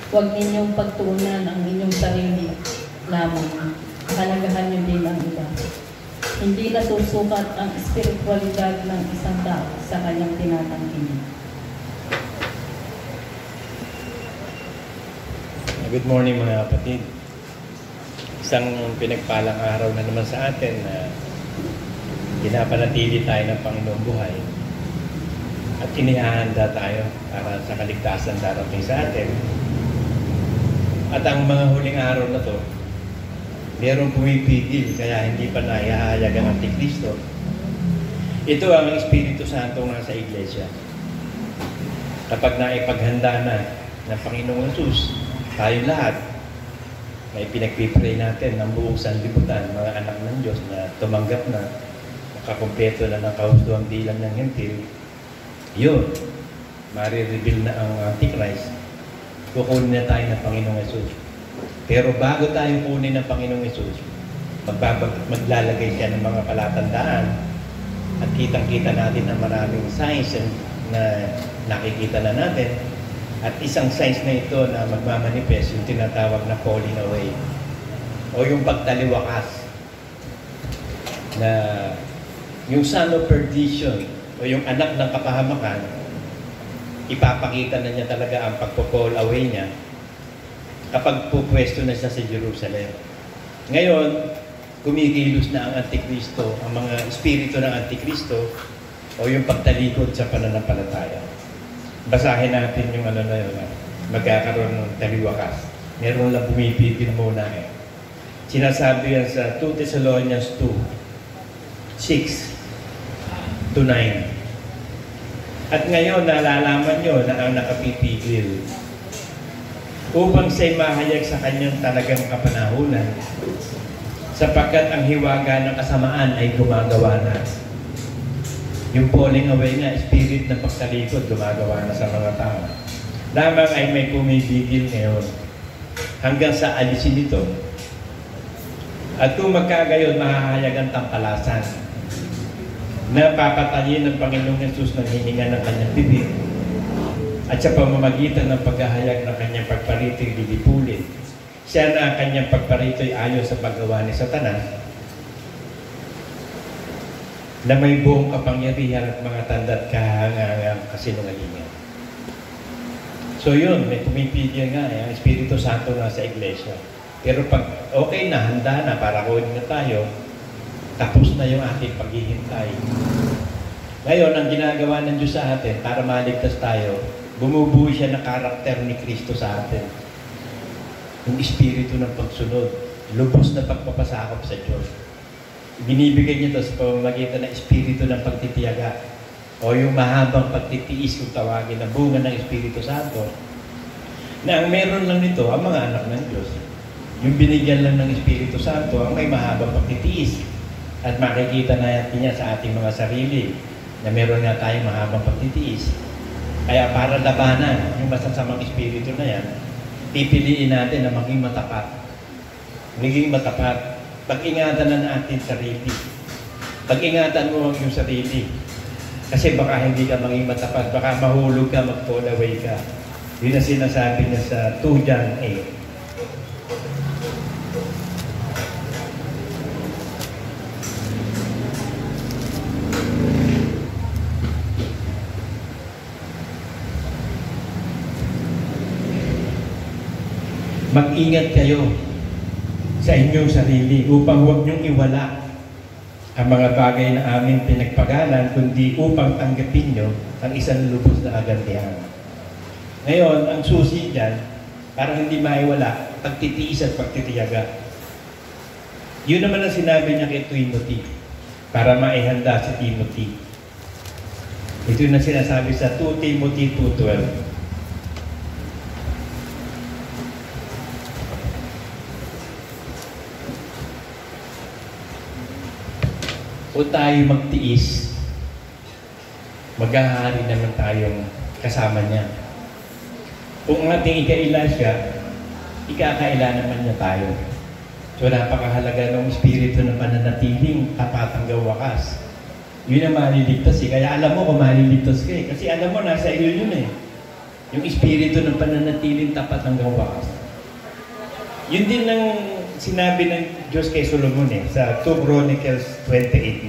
Huwag ninyong pagtuunan ang inyong sarili lamang. Pahalagahan niyo din ang iba. Hindi nasusukat ang espiritualidad ng isang tao sa kanyang tinatangkilik. Good morning mga kapatid. Isang pinagpalang araw na naman sa atin na pinapanatili tayo ng Panginoong buhay at inihahanda tayo para sa kaligtasan darating sa atin. At ang mga huling araw na to, mayroong pumipigil kaya hindi pa naihahayag ang Antikristo. Ito ang Espiritu Santo nasa Iglesia. Kapag naipaghanda na ng Panginoong Jesus, tayo lahat, may pinagpipray natin ng buong sanlibutan, mga anak ng Diyos na tumanggap na, nakakumpleto na ng kahustuang bilang ng hentil, yun, marireveal na ang Antichrist, kukunin na tayo ng Panginoong Jesus. Pero bago tayo kunin ng Panginoong Jesus, maglalagay siya ng mga palatandaan at kitang-kita natin ang maraming signs na nakikita na natin. At isang signs na ito na magmamanifest yung tinatawag na falling away o yung pagtaliwakas na yung son of perdition o yung anak ng kapahamakan, ipapakita na niya talaga ang pagpo-fall away niya kapag pupwesto na siya sa Jerusalem. Ngayon, kumikilos na ang Antikristo, ang mga espiritu ng Antikristo o yung pagtalikod sa pananampalataya. Basahin natin yung ano na yun, magkakaroon ng taliwakas. Meron lang pumipigil muna eh. Sinasabi yan sa 2 Thessalonians 2, 6 to 9. At ngayon, nalalaman nyo na ang nakapipigil upang siya'y mahayag sa kanyang talagang kapanahunan sapagkat ang hiwaga ng kasamaan ay gumagawa na. Yung falling away nga, spirit ng pagtalikod, gumagawa na sa mga tao. Lamang ay may pumibigil ngayon hanggang sa alisin ito. At kung magkagayon, mahahayag ang tampalasan na papatayin ng Panginoong Jesus ng hininga ng kanyang bibig at sa pamamagitan ng paghahayag ng kanyang pagparito'y lilipulin. Siya na ang kanyang pagparito'y ayon sa paggawa ni Satanas na may buong kapangyarihan at mga tanda at kahangangang kasinungalingan. So yun, may pumipigil nga ang Espiritu Santo na sa Iglesia. Pero pag okay na, handa na para kunin na tayo, tapos na yung ating paghihintay. Ngayon, ang ginagawa ng Diyos sa atin para maligtas tayo, bumubuo siya ng karakter ni Kristo sa atin. Yung Espiritu ng pagsunod, lubos na pagpapasakop sa Diyos. Binibigay niyo ito sa pamamagitan ng Espiritu ng pagtitiyaga o yung mahabang pagtitiis kung tawagin na bunga ng Espiritu Santo na ang meron lang nito ang mga anak ng Diyos. Yung binigyan lang ng Espiritu Santo ang may mahabang pagtitiis at makikita natin niya sa ating mga sarili na meron nga tayong mahabang pagtitiis. Kaya para labanan yung masasamang Espiritu na yan, pipiliin natin na maging matapat. Maging matapat. Pag-ingatan na natin sarili. Pag-ingatan mo ang iyong sarili. Kasi baka hindi ka maging matapat. Baka mahulog ka, mag-fall away ka. Yun ang sinasabi niya sa 2 John 8. Mag-ingat kayo sa inyong sarili upang huwag niyong iwala ang mga bagay na aming pinagpagalan, kundi upang tanggapin niyo ang isang lubos na kagantihan. Ngayon, ang susi dyan, para hindi maiwala, pagtitiis at pagtitiyaga. Yun naman ang sinabi niya kay Timothy, para maihanda si Timothy. Ito yung sinasabi sa 2 Timothy 2:12. Kung tayo magtiis, maghahari naman tayong kasama niya. Kung ating ikaila siya, ikakaila naman niya tayo. So napakahalaga ng espiritu na mananatiling tapat hanggang wakas. Yun ang maliligtas eh. Kaya alam mo kung maliligtas ka eh. Kasi alam mo, nasa iyo yun eh. Yung espiritu ng pananatiling tapat hanggang wakas. Yun din ang sinabi ng Diyos kay Solomon sa 2 Chronicles 28:9.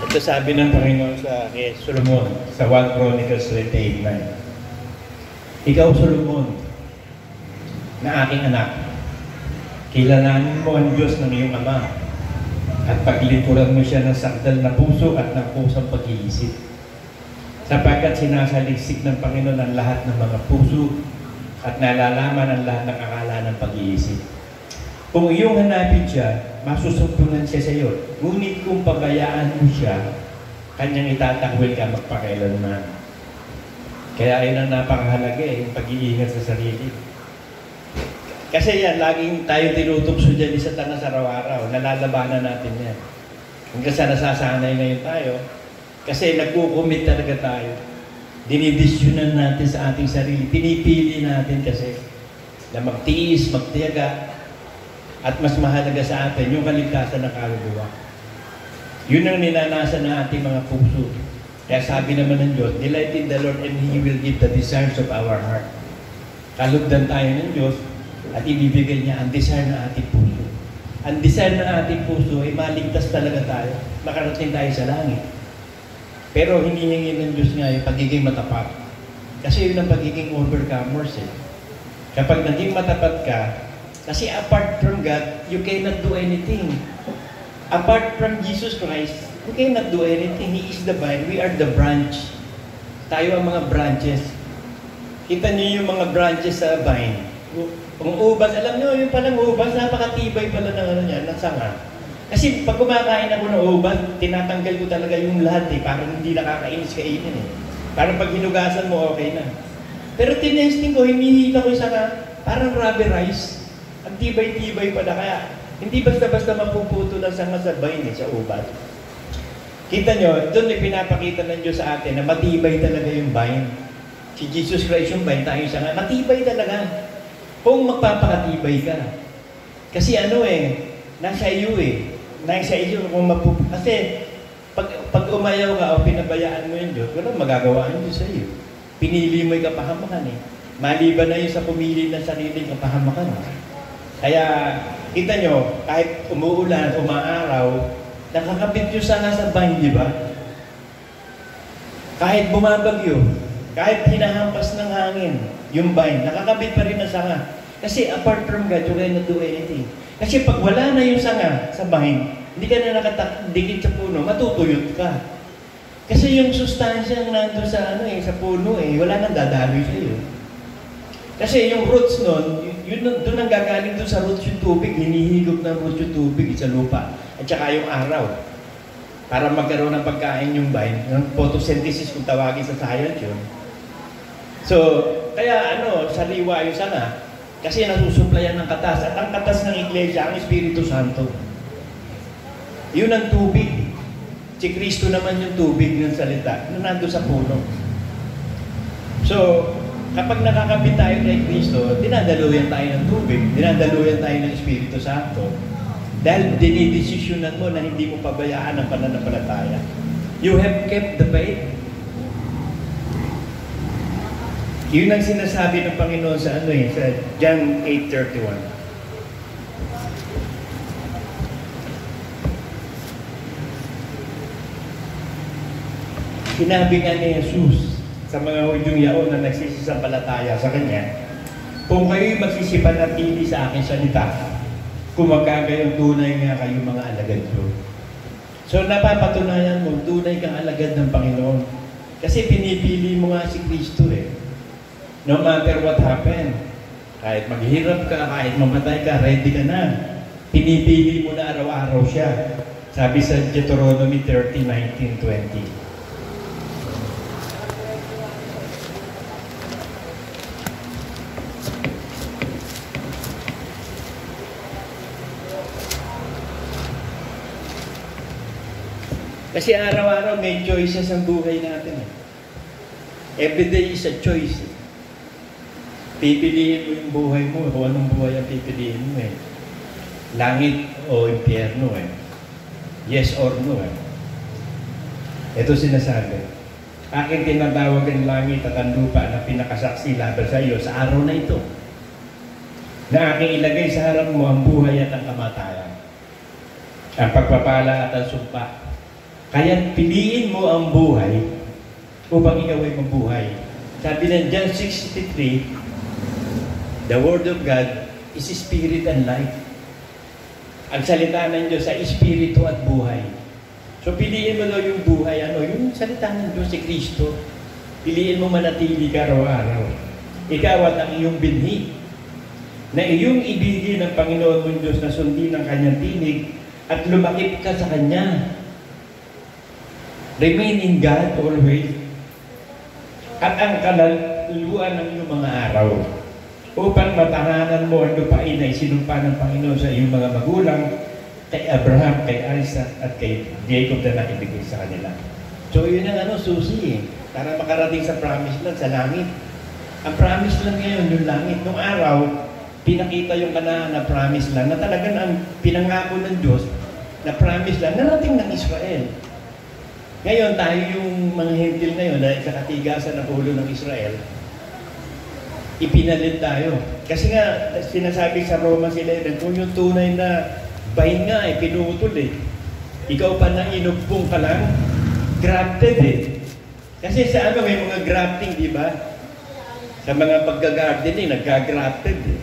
Ito sabi ng Panginoon sa kay Solomon sa 1 Chronicles 28:9. Ikaw, Solomon, na aking anak, kilalanin mo ang Diyos ng iyong ama at paglikuran mo siya ng sakdal na puso at ng pusang pag-iisip. Sapagkat sinasaliksik ng Panginoon ang lahat ng mga puso at nalalaman ang lahat ng akala ng pag-iisip. Kung iyong hanapin siya, masusumpungan siya sa iyo. Ngunit kung pabayaan mo siya, kanyang itatakwil ka magpakailanman. Kaya yun ang napakahalaga yung pag-iingat sa sarili. Kasi yan, laging tayo tinutokso dyan sa Satanas araw-araw. Nalalabanan natin yan. Hanggang sa nasasanay ngayon tayo. Kasi nagkukumit talaga tayo. Dinidisyonan natin sa ating sarili. Pinipili natin kasi na magtiis, magtiyaga. At mas mahalaga sa atin yung kaligtasan ng kaluluwa. Yun ang ninanasan ng ating mga puso. Kaya sabi naman ng Diyos, delight in the Lord and He will give the desires of our heart. Kalugdan tayo ng Diyos at ibibigay niya ang desire ng ating puso. Ang desire ng ating puso ay maligtas talaga tayo. Makarating tayo sa langit. Pero hinihingi ng Diyos nga yung pagiging matapat. Kasi yun ang pagiging overcomers Kapag naging matapat ka, kasi apart from God, you cannot do anything. Apart from Jesus Christ, you cannot do anything. He is the vine. We are the branch. Tayo ang mga branches. Kita niyo yung mga branches sa vine. Kung ubas, alam niyo, yung palang ubas, napakatibay pala ng sanga. Kasi pag kumakain ako ng ubas, tinatanggal ko talaga yung lahat parang hindi nakakainis kainin Parang pag hinugasan mo, okay na. Pero tinesting ko, hinihita ko yung sanga, parang rubberized. Ang tibay-tibay pala. Kaya, hindi basta-basta mapuputo ng sanga sa vine sa ubas. Kita nyo, doon pinapakita ng Diyos sa atin na matibay talaga yung vine. Si Jesus Christ yung vine, tayo sanga. Matibay talaga. Kung magpapakatibay ka. Kasi nasa iyo Nasa iyo kung kasi pag umayaw ka o pinabayaan mo yung Diyos, wala magagawa yung Diyos sa iyo. Pinili mo yung kapahamakan Maliban na yun sa pumili ng sariling kapahamakan. Kaya, kita nyo, kahit umuulan, umaaraw, nakakabit yung sanga sa vine, di ba? Kahit bumabagyo, kahit hinahampas ng hangin, yung vine, nakakabit pa rin ang sanga. Kasi apart from God, you cannot do anything. Kasi pag wala na yung sanga sa vine, hindi ka na nakadikit sa puno, matutuyot ka. Kasi yung sustansya nandun sa sa puno wala nang dadaloy sa iyo. Kasi yung roots nun, doon ang gagaling doon sa roots yung tubig, hinihigop ng roots yung tubig sa lupa. At saka yung araw. Para magkaroon ng pagkain yung vine, ng photosynthesis kung tawagin sa science yun. So, kaya sariwa yung sanga. Kasi nasusuplayan ng katas. At ang katas ng Iglesia, ang Espiritu Santo. Yun ang tubig. Si Kristo naman yung tubig ng salita na nandun sa puno. So, kapag nakakabit tayo kay Kristo, dinadaluyan tayo ng tubig, dinadaluyan tayo ng Espiritu Santo. Dahil dinidesisyonan mo na hindi mo pabayaan ang pananampalataya. You have kept the faith. Yun ang sinasabi ng Panginoon sa sa John 8:31. Sinabi nga ni Jesus sa mga Hudyong yaon na nagsisisampalataya sa Kanya, kung kayo'y magsisipanatili sa aking salita, kumagagayong tunay nga kayo mga alagad ko. So napapatunayan mo, tunay kang alagad ng Panginoon. Kasi pinipili mo nga si Kristo No matter what happen, kahit maghirap ka, kahit mamatay ka, ready ka na. Pinipili mo na araw-araw siya. Sabi sa Deuteronomy 30:19-20. Kasi araw-araw may choices ang buhay natin. Every day is a choice. Pipiliin mo yung buhay mo, kung anong buhay ang pipiliin mo eh. Langit o impyerno eh. Yes or no eh. Ito sinasabi. Aking tinatawag ang langit at ang lupa na pinakasaksi laban sa iyo sa araw na ito. Na aking ilagay sa harap mo ang buhay at ang kamatayan. Ang pagpapala at ang sumpa. Kaya piliin mo ang buhay upang ikaw ay mabuhay. Sabi ng John 6:63, the Word of God is Spirit and life. Ang salita ng Diyos ay Espiritu at buhay. So piliin mo daw yung buhay, yung salita ng Diyos, si Kristo. Piliin mo manatili ka araw-araw. Ikaw at ang iyong binhi. Na iyong ibigin ng Panginoon mong Diyos na sundin ang kanyang tinig at lumakip ka sa Kanya. Remain in God always. At ang kalaluan ng iyong mga araw upang matahanan mo ang lupain na isinumpa ng Panginoon sa iyong mga magulang, kay Abraham, kay Isaac, at kay Jacob na nakibigay sa kanila. So yun ang susi eh, para makarating sa promised land, sa langit. Ang promised land ngayon, yung langit. Nung araw, pinakita yung Kanaan na promised land, na talagang ang pinangako ng Diyos na promised land, narating ng Israel. Ngayon, tayo yung mga Hentil ngayon, na sa katigasan ng ulo ng Israel, ipinalit tayo. Kasi nga, sinasabi sa Romans 11, kung yung tunay na bahin nga, pinutol eh. Ikaw pa na inugpong ka lang, grafted eh. Kasi sa may mga grafting, di ba? Sa mga paggagardening, nagka-grafted eh.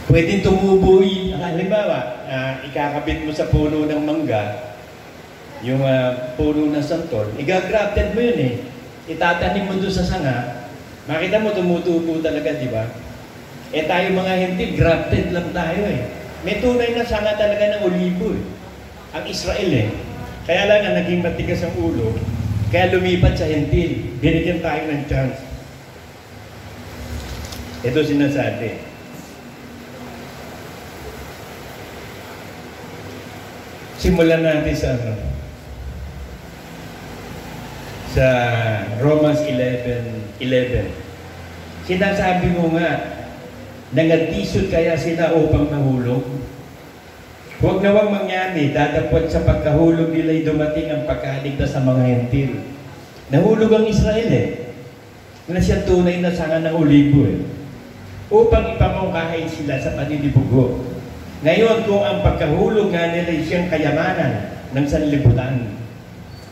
Pwedeng tumubo halimbawa, ikakabit mo sa puno ng mangga, yung puno ng santol, igagrafted mo yun eh. Itatanim mo doon sa sanga, makita mo tumutubo talaga, di ba? Eh tayo mga Hentil, grafted lang tayo eh. May tunay na sanga talaga ng olibo eh. Ang Israel eh. Kaya lang nga naging matigas ang ulo, kaya lumipat sa Hentil. Binigyan tayo ng chance. Ito sinasabi. Simulan natin sa Romans 11:11. Sinasabi mo nga, nangatisod kaya sila upang mahulog? Huwag nawang mangyari, datapot sa pagkahulog nila'y dumating ang pagkaligtas sa mga Hentil. Nahulog ang Israel eh, na siya tunay na sanga ng olibo eh, upang ipamungkahin sila sa paninibugo. Ngayon, kung ang pagkahulog nga nila'y siyang kayamanan ng sanlibutan,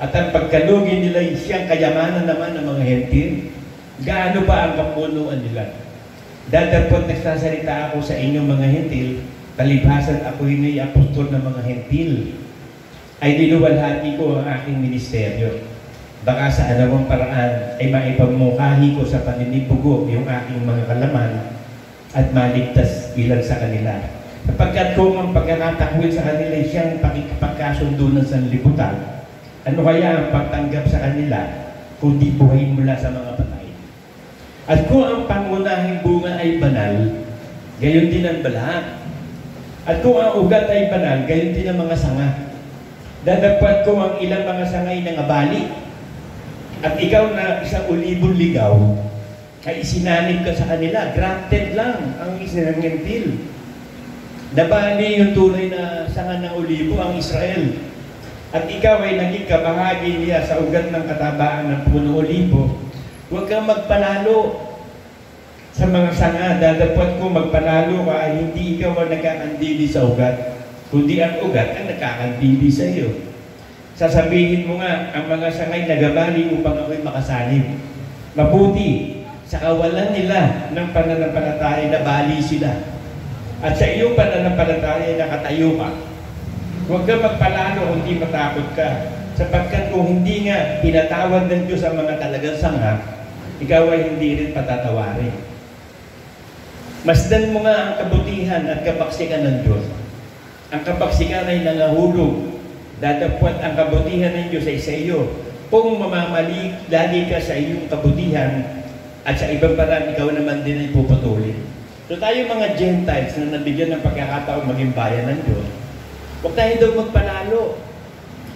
at ang pagkalugi nila'y siyang kayamanan naman ng mga Hentil, gaano pa ang kapunuan nila? Datapot nagsasalita ako sa inyong mga Hentil, kalibasan ako'y may apostol ng mga Hentil, ay dinuwalhati ko ang aking ministeryo. Baka sa anumang paraan ay maipamungkahi ko sa paninibugo yung aking mga kalaman at maligtas ilan sa kanila. Sapagkat kung ang pagkakatakwil sa kanila ay siyang pakikipagkasundo ng sanlibutan, ano kaya ang pagtanggap sa kanila kundi buhay mula sa mga patay? At kung ang pangunahing bunga ay banal, gayon din ang balat. At kung ang ugat ay banal, gayon din ang mga sanga. Dadagpat kung ang ilang mga sanga ay nangabali, at ikaw na isang ulibong ligaw, ay isinanib ka sa kanila. Grafted lang ang isang Hentil. Nabali yung tunay na sanga ng olibo, ang Israel. At ikaw ay naging kabahagi niya sa ugat ng katabaan ng puno olibo. Huwag kang magpalalo sa mga sanga. Dadapot kung magpalalo ka ay hindi ikaw ang nagkakandili sa ugat, kundi ang ugat ang nagkakandili sa iyo. Sasabihin mo nga, ang mga sangay nagabali upang ako'y makasanib. Mabuti, sa kawalan nila ng pananampalataya na bali sila. At sa iyong pananampalataya nakatayo ka. Huwag kang magpalalo kung di matakot ka. Sapagkat kung hindi nga pinatawad ng Diyos ang mga talagang sanga, ikaw ay hindi rin patatawarin. Masdan mo nga ang kabutihan at kapaksikan ng Diyos. Ang kapaksikan ay nangahulog. Dadapwat ang kabutihan ng Diyos ay sa iyo. Kung mamamali lagi ka sa iyong kabutihan at sa ibang paraan, ikaw naman din ay puputulin. So tayo mga Gentiles na nabigyan ng pagkakataon maging bayan ng Diyos, huwag tayo daw magpalalo.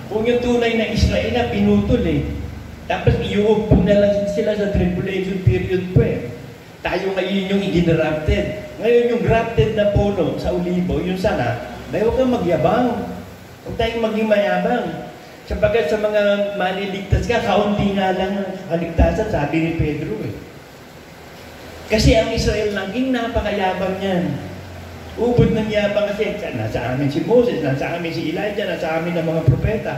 Kung yung tunay na Israel na pinutol eh. Tapos iuupo na lang sila sa tribulation period po eh. Tayo ngayon yung i-grafted. Ngayon yung grafted na puno sa olibo, yung sana, may huwag kang magyabang. Huwag tayong maging mayabang. Sapagkat sa mga maliligtas ka, kaunti nga lang ang kaligtasan, sabi ni Pedro eh. Kasi ang Israel laging napakayabang yan. Ubod ng yabang kasi, nasa amin si Moses, nasa amin si Elijah, nasa amin ang mga propeta.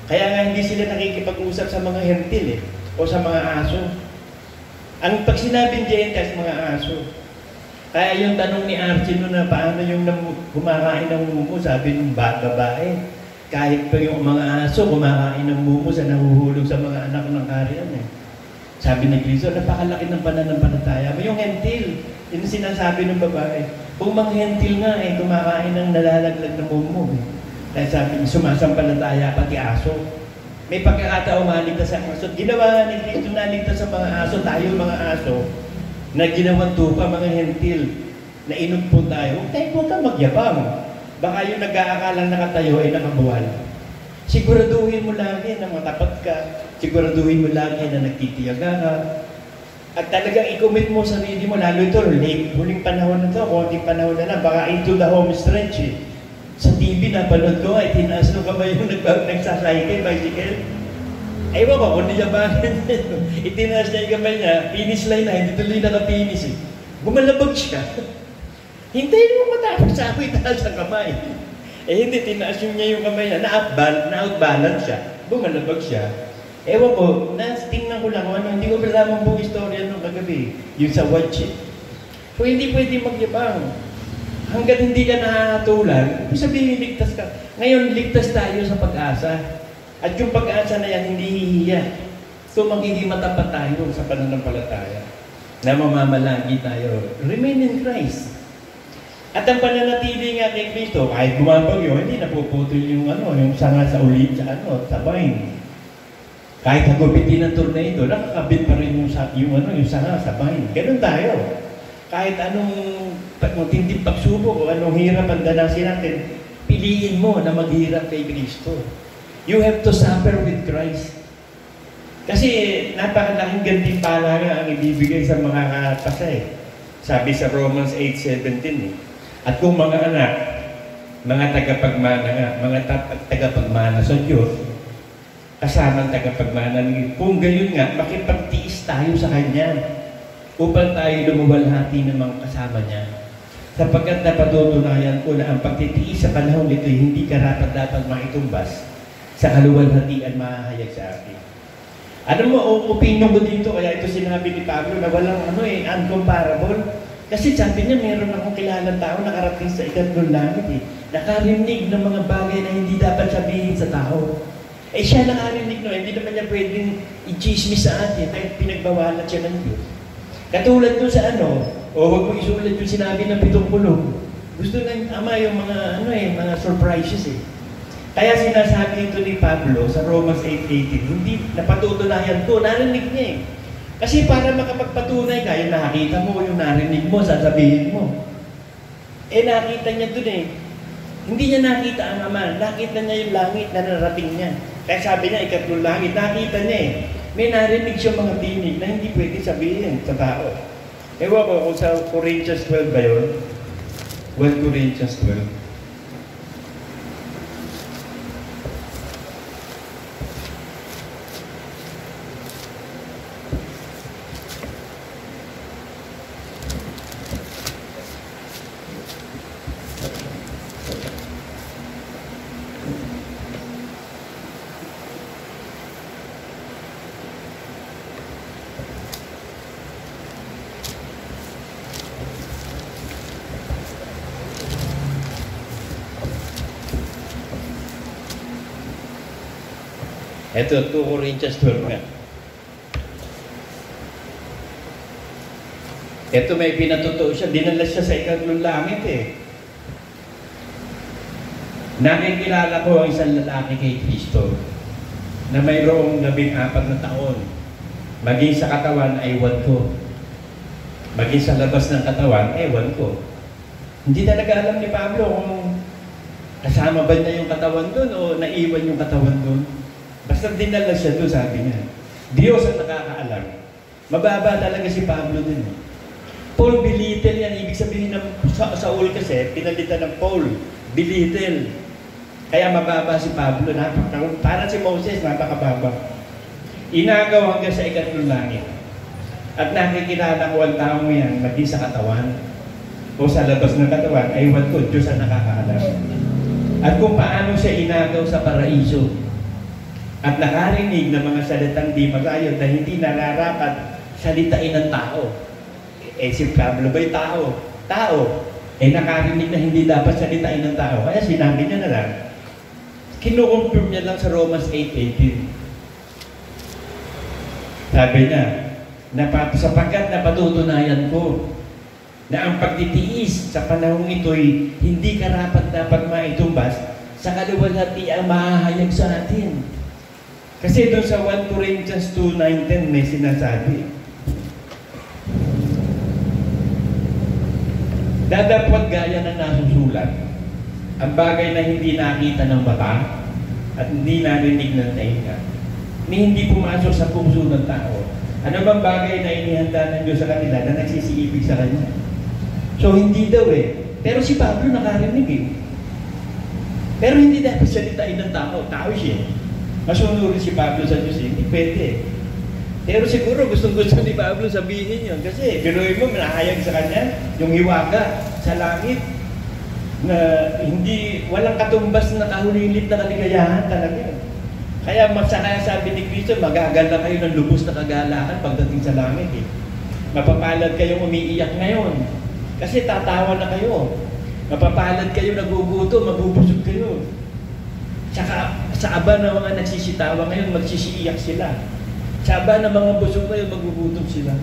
Kaya nga hindi sila nakikipag-usap sa mga hentil eh, o sa mga aso. Ang pag sinabing Gentiles, mga aso. Kaya yung tanong ni Archie noon na paano yung kumakain ng mumo, sabi ng babae, kahit pa yung mga aso kumakain ng mumo sa nahuhulog sa mga anak ng kariyan eh. Sabi ni Cristo, napakalaki ng pananampalataya. Yung hentil, yun sinasabi ng babae. Kung mga hentil nga eh, kumakain ng nalalaglag ng mumo eh. Kaya sabi, sumasampalataya pati aso. May pagkakataon maligtas sa aso. Ginawa ni Cristo naligtas sa mga aso, tayo mga aso, na ginawang tupa, mga hentil, na inugpon tayo. Huwag kang magyabang. Baka yung nag-aakalang nakatayo ay nakabuwal. Siguraduhin mo lagi na matapat ka. Siguraduhin mo lagi na nagtitiyaga ka. At talagang i-commit mo sarili mo, lalo ito, huling panahon na ito, konting panahon na lang, baka into the home stretch eh. Sa TV, napanood ko, ay tinaas nung kamay yung nagsasayke, bicycle. Ewan ko, kung niyabangan itinaas niya yung kamay niya, finish line na, hindi tuloy naka-finish eh. Bumalabag siya. Hintayin mo matapos sa ako itaas ang kamay. Eh hindi, tinaas niya yung kamay niya, na-outbalance siya, bumalabag siya. Ewan ko, tingnan ko lang kung ano, hindi ko malaman buong istorya nung kagabi, yung sa watch eh. So hindi pwede magyabang. Hanggat hindi ka nakatulan, sabihin ligtas ka. Ngayon, ligtas tayo sa pag-asa. At yung pag-asa na yan, hindi hihiya. So magiging matapat tayo sa pananampalataya na mamamalagi tayo. Remain in Christ. At ang pananatili nga kay Kristo, kahit bumabagyo, hindi napuputol yung yung sanga sa ulit, sa vine. Kahit nagupitin ng tornado, nakakabit pa rin yung sanga sa vine. Ganun tayo. Kahit anong tinding pagsubok o anong hirap ang danasin natin, piliin mo na maghirap kay Kristo. You have to suffer with Christ. Kasi napakalaking gantimpala nga ang ibibigay sa mga katapasa. Sabi sa Romans 8:17 eh. At kung mga anak, mga tagapagmana nga, mga tagapagmana sa Diyos, kasamang tagapagmana ng kung gayon nga, makipagtiis tayo sa Kanya upang tayo lumuwalhati ng mga kasama niya. Sapagkat napatutunayan ko na ang pagtitiis sa panahon nito hindi karapat-dapat maitumbas sa kaluwalhatian mahahayag sa akin. Ano mo, opinion ko dito, kaya ito sinabi ni Pablo na walang uncomparable. Kasi sabi niya, meron akong kilalang tao nakarating sa ikatlong langit eh. Nakarinig ng mga bagay na hindi dapat sabihin sa tao. Eh siya nakarinig hindi naman niya pwedeng i-chismis sa atin dahil pinagbawalan siya ng Diyos. Katulad doon sa huwag mo isulat yung sinabi ng 7 kulog. Gusto ng Ama yung mga, mga surprises eh. Kaya sinasabi ito ni Pablo sa Romans 8:18, hindi napatutunayan ko, narinig niya eh. Kasi para makapagpatunay ka, yung nakakita mo, yung narinig mo, sasabihin mo. Eh nakita niya doon eh. Hindi niya nakita ang Ama, nakita niya yung langit na narating niya. Kaya sabi niya, ikatlong langit, nakita niya eh. May narinig siya mga tinig na hindi pwede sabihin sa tao. Ewan ko kung sa Corinthians 12 ba yun? 1 Corinthians 12. Ito, 2 Corinthians 12 nga. Ito may pinatutuo siya, dinala siya sa ikatlong langit eh. Nakikilala ko ang isang lalaki kay Kristo na mayroong 14 na taon. Maging sa katawan, ewan ko. Maging sa labas ng katawan, ewan ko. Hindi talaga alam ni Pablo Kasama ba niya yung katawan doon o naiwan yung katawan doon? Basta dinala siya doon, sabi niya. Diyos ang nakakaalam. Mababa talaga si Pablo din. Paul belittle yan. Ibig sabihin ng Saul kasi, pinalitan ng Paul. Belittle. Kaya mababa si Pablo. Para si Moses, napakababa. Inagaw hanggang sa ikatlong langit. At nakikilala ko ang taong yan, maging sa katawan o sa labas ng katawan, ay iwan ko, Diyos ang nakakaalam. At kung paano siya inagaw sa paraiso at nakarinig ng mga salitang di masayon na hindi nararapat salitain ng tao. Si Pablo ba'y tao? Tao. Nakarinig na hindi dapat salitain ng tao. Kaya sinabi niya na lang, kinukonfirm niya lang sa Romans 8:18. Sabi niya, sapagkat napatutunayan ko na ang pagtitiis sa panahong ito'y hindi karapat-dapat maitumbas sa kaluwalhati ang mahahayag sa atin. Kasi doon sa 1 Corinthians 2:9-10 may sinasabi, dadapot gaya ng nasusulat ang bagay na hindi nakita ng mata at hindi narinig ng tenga, ni hindi pumasok sa puso ng tao. Ano bang bagay na inihanda ng Diyos sa kanila na nagsisiibig sa Kanya? So, hindi daw Pero si Pablo nakarinig Pero hindi dapat salitain ng tao. Tao siya. Masunurin si Pablo sa Diyos. Hindi pwede. Pero siguro gustong-gusto ni Pablo sabihin yun. Kasi, biruin mo, manahayag sa Kanya, yung hiwaga sa langit, na hindi, walang katumbas na kahulilit na kaligayahan talaga. Kaya sabi ni Cristo, magagala kayo ng lubos na kagalakan pagdating sa langit Mapapalad kayong umiiyak ngayon. Kasi tatawa na kayo. Mapapalad kayo naguguto, mabubusog kayo. Tsaka sa aba ng mga nagsisitawa ngayon, magsisiiyak sila. Sa aba ng mga busog ngayon, magugutom sila.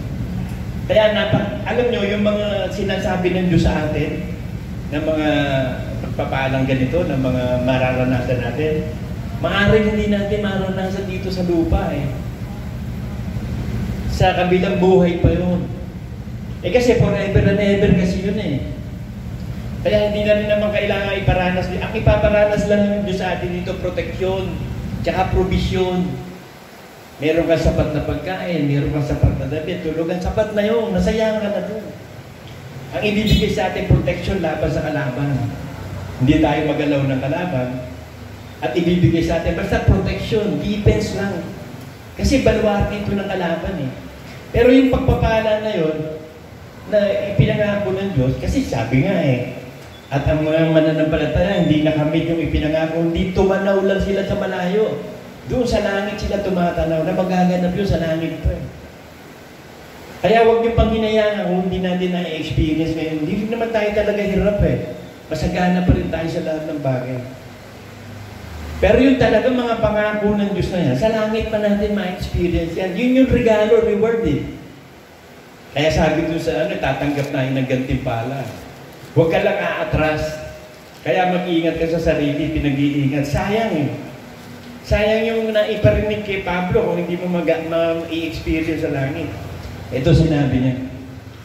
Kaya alam nyo, yung mga sinasabi ng Diyos sa atin, ng mga pagpapalang ganito, ng mga mararanasan natin, maaaring hindi natin maranasan dito sa lupa Sa kabilang buhay pa yun. Kasi forever and ever kasi yun Kaya hindi na rin naman kailangan iparanas. Ang ipaparanas lang ng Diyos sa atin dito, proteksyon, tsaka provision. Meron kang sapat na pagkain, meron kang sapat na damit, tulugan, sapat na yun, nasayangan ka na doon. Ang ibibigay sa atin, protection laban sa kalaban. Hindi tayo magalaw ng kalaban. At ibibigay sa atin, basta protection, defense lang. Kasi baluarte ito ng kalaban Pero yung pagpapala na yun, na ipinangako ng Diyos, kasi sabi nga at ang mga mananampalataya, hindi nakamit yung ipinangako, hindi tumanaw lang sila sa malayo. Doon sa langit sila tumatanaw, na magaganap yun sa langit pa Kaya huwag niyo pang hinayangan kung hindi natin na-experience ngayon. Hindi naman tayo talaga hirap Masagana pa rin tayo sa lahat ng bagay. Pero yung talaga mga pangako ng Diyos na yan, sa langit pa natin ma-experience yan. Yun yung regalo, reward Kaya sabi doon sa tatanggap tayo ng gantimpala. Huwag ka lang aatras. Kaya mag-iingat ka sa sarili, pinag-iingat. Sayang Sayang yung naiparinig kay Pablo kung hindi mo ma-i-experience sa langit. Ito sinabi niya.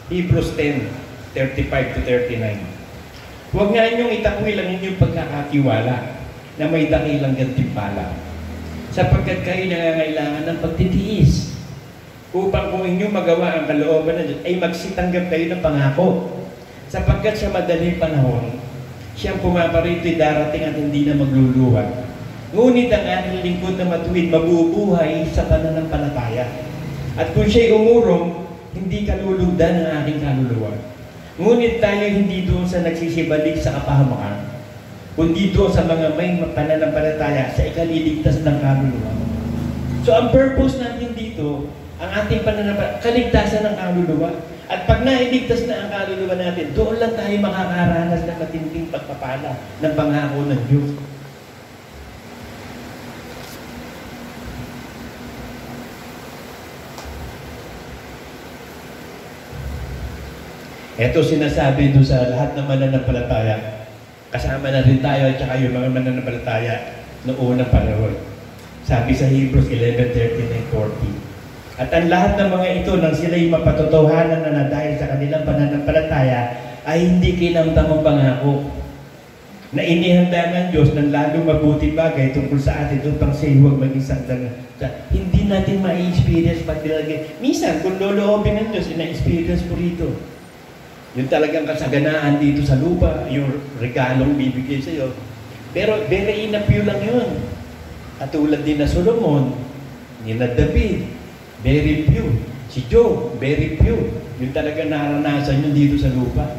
Hebrews 10:35-39. Huwag nga inyong itakwil ang inyong pagkakatiwala na may dakilang gantimpala. Sapagkat kayo nangangailangan ng pagtitiis upang kung inyong magawa ang kalooban ng Diyos, ay magsitanggap kayo ng pangako. Sapagkat sa madaling panahon, siyang pumaparito'y darating at hindi na magluluwa. Ngunit ang aking lingkod na matuwid, mabubuhay sa pananampalataya. At kung siya'y umurong, hindi kalulugdan ng aking kaluluwa. Ngunit tayo hindi doon sa nagsisibalik sa kapahamakan, kundi doon sa mga may pananampalataya sa ikaliligtas ng kaluluwa. So ang purpose natin dito, ang ating pananampalataya, kaligtasan ng kaluluwa. At pag nailigtas na ang kaluluwa natin, doon lang tayo makakaranas ng matinding pagpapala ng pangako ng Diyos. Ito sinasabi doon sa lahat ng mananampalataya. Kasama na rin tayo at saka yung mga mananampalataya noong unang panahon. Sabi sa Hebrews 11:13-14. At ang lahat ng mga ito, nang sila'y mapatotohanan na dahil sa kanilang pananampalataya, ay hindi kinamtamang pangako. na inihanda ng Diyos ng lalong mabuting bagay tungkol sa atin doon pang siya huwag maging sandan. Hindi natin ma-experience pati lagi. Minsan, kung loloobin ng Diyos, ina-experience ko rito. Yung talagang kasaganaan dito sa lupa, yung regalong bibigay sa iyo. Pero very enough lang yun. At tulad din na Solomon, ni na David, very few. Si Job, very few. Yung talagang naranasan yun dito sa lupa.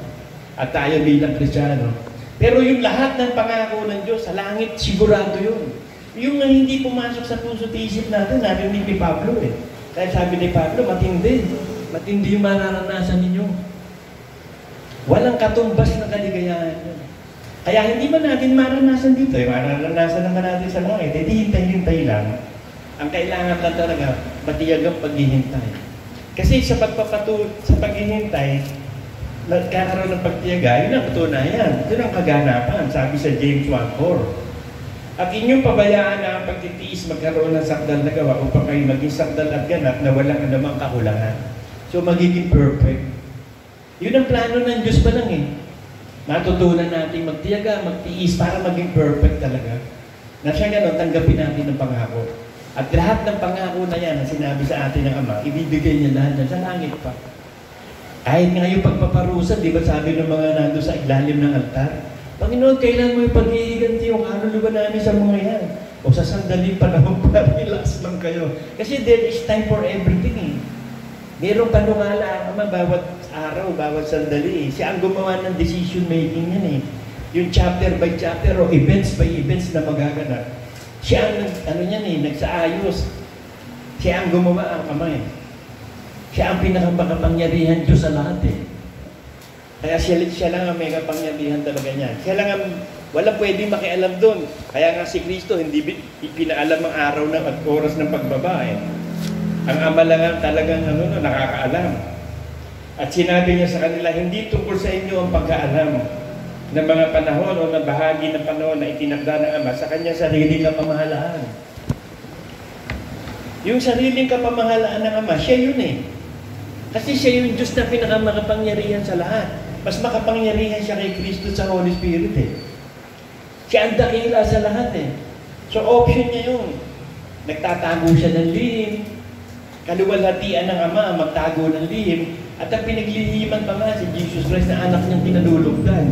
At tayo bilang Kristiyano. Pero yung lahat ng pangako ng Diyos sa langit, sigurado yun. Yung hindi pumasok sa puso at isip natin, narinig ni Pablo eh. Kaya sabi ni Pablo, matindi. Matindi yung mararanasan ninyo. Walang katumbas na kaligayahan yun. Kaya hindi man natin maranasan dito, mararanasan naman natin sa langit, hindi hintay-hintay lang. Ang kailangan lang talaga, matiyagang paghihintay. Kasi sa paghihintay, nagkakaroon ng pagtiyaga, yun ang katunayan. Yun ang kaganapan, sabi sa James 1:4. At inyong pabayaan na ang pagtitiis magkaroon ng sakdal na gawa upang kayo maging sakdal at ganap na walang anumang kakulangan. So magiging perfect. Yun ang plano ng Diyos pa lang eh. Matutunan natin magtiyaga, magtiis para maging perfect talaga. Na siya gano'n, tanggapin natin ng pangako. At lahat ng pangako na yan na sinabi sa atin ng Ama, ibibigay niya lahat na sa langit pa. Kahit nga yung pagpaparusa, di ba sabi ng mga nando sa ilalim ng altar, Panginoon, kailan mo yung pag-iiganti yung kaluluwa namin sa mga yan? O sa sandaling panahon pa, relax lang kayo. Kasi there is time for everything eh. Merong panungala ang Ama bawat araw, bawat sandali eh. Siya ang gumawa ng decision making yan eh. Yung chapter by chapter o events by events na magaganap. Siya ang, nagsaayos. Siya ang gumawa ang Ama eh. Siya ang pinakamakapangyarihan Diyos sa lahat eh. Kaya siya lang ang may kapangyarihan talaga niya. Siya lang ang walang pwedeng makialam doon. Kaya nga si Kristo hindi pinaalam ang araw at oras ng pagbaba eh. Ang Ama lang ang talagang nakakaalam. At sinabi niya sa kanila, hindi tungkol sa inyo ang pagkaalam ng mga panahon o ng bahagi ng panahon na itinakda ng Ama sa kanya sariling kapamahalaan. Yung sariling kapamahalaan ng Ama, siya yun eh. Kasi siya yung Diyos na pinakamakapangyarihan sa lahat. Mas makapangyarihan siya kay Kristo sa Holy Spirit eh. Siya ang dakila sa lahat eh. So option niya yun. Nagtatago siya ng lihim. Kaluwalhatian ng Ama, magtago ng lihim. At ang pinaglilihiman pa nga si Jesus Christ na anak niyang tinadulugdan.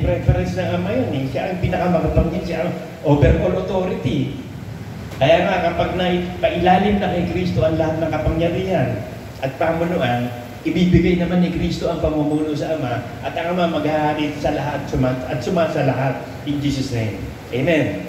Preference ng Ama yun eh. Siya ang pinakamakapangyarihan, siya ang overall authority. Kaya nga kapag pailalim na kay Kristo ang lahat ng kapangyarihan at pamunuan, ibibigay naman ni Kristo ang pamumuno sa Ama at ang Ama maghahari sa lahat at sumasa lahat in Jesus' name. Amen.